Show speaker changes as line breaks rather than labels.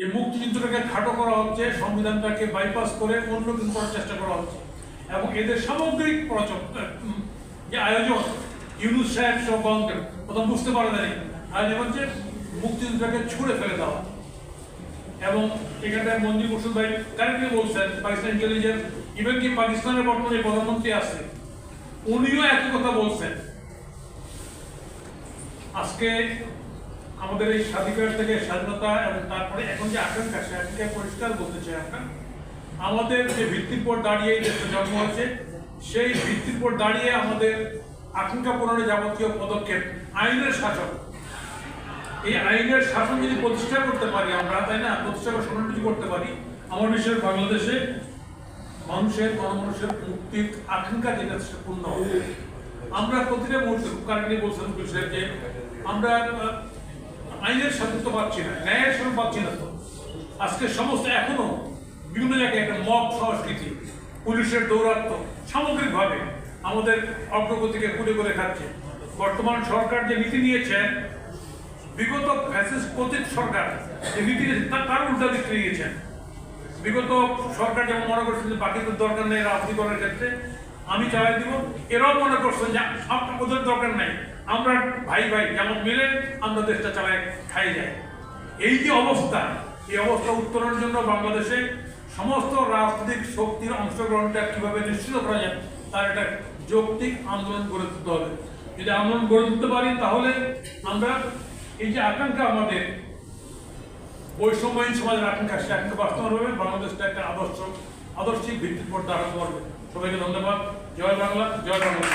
এই মুক্তিযুদ্ধটাকে খাটো করা হচ্ছে, সংবিধানটাকে বাইপাস করে অন্য কিছু করার চেষ্টা করা হচ্ছে এবং এদের সামগ্রিক যে আয়োজন ইউনুস সাহেব সব প্রথম বুঝতে পারে নাই আয়োজন হচ্ছে মুক্তিযুদ্ধটাকে ছুঁড়ে ফেলে দেওয়া। এবং এখানটায় মঞ্জুর বসুন ভাই কারেক্টলি বলছেন পাকিস্তান ইন্টেলিজেন্স, ইভেন কি পাকিস্তানের বর্তমানে প্রধানমন্ত্রী আছে উনিও একই কথা বলছেন। আজকে আমাদের এই স্বাধিকার থেকে স্বাধীনতা এবং তারপরে এখন যে আকাঙ্ক্ষা সে আকাঙ্ক্ষা পরিষ্কার বলতে চাই আমরা, আমাদের যে ভিত্তির উপর দাঁড়িয়ে এই দেশটা জন্ম হয়েছে সেই ভিত্তির উপর দাঁড়িয়ে আমাদের আকাঙ্ক্ষা পূরণের যাবতীয় পদক্ষেপ আইনের শাসন, এই আইনের শাসন যদি প্রতিষ্ঠা করতে পারি আমরা, তাই না, প্রতিষ্ঠা করে সংরক্ষিত করতে পারি, আমার বিষয়ে বাংলাদেশে মানুষের গণমানুষের মুক্তির আকাঙ্ক্ষা যেটা পূর্ণ হবে। আমরা প্রতিটা মুহূর্তে কারেন্টলি বলছেন বিষয়ে যে আমরা আইনের স্বাধীনতা পাচ্ছি না, ন্যায়ের শাসন পাচ্ছি না। তো আজকে সমস্ত এখনো বিভিন্ন জায়গায় একটা মব সংস্কৃতি, পুলিশের দৌরাত্ম সামগ্রিকভাবে আমাদের অগ্রগতিকে কুড়ে করে খাচ্ছে। বর্তমান সরকার যে নীতি নিয়েছেন, বিগত ফ্যাসিস্ট পতিত সরকার যে নীতি নিয়েছে তার উল্টা দিক নিয়েছেন। বিগত সরকার যেমন মনে করছেন যে বাকিদের দরকার নেই রাজনীতিকরণের ক্ষেত্রে, আমি চালাই দিব, এরাও মনে করছেন যে ওদের দরকার নাই, আমরা ভাই ভাই যেমন মিলে আমরা দেশটা চালাই খাই যাই। এই যে অবস্থা, এই অবস্থা উত্তরণের জন্য বাংলাদেশে সমস্ত রাজনৈতিক শক্তির অংশগ্রহণটা কিভাবে নিশ্চিত করা যায় তার একটা যৌক্তিক আন্দোলন গড়ে তুলতে হবে। যদি আন্দোলন গড়ে তুলতে পারি তাহলে আমরা এই যে আকাঙ্ক্ষা আমাদের বৈষম্যহীন সমাজের আকাঙ্ক্ষা, সে আকাঙ্ক্ষা বাস্তবায়ন হবে, বাংলাদেশটা একটা আদর্শিক ভিত্তির উপর দাঁড়াতে পারবে। সবাইকে ধন্যবাদ। জয় বাংলা, জয় বাংলা।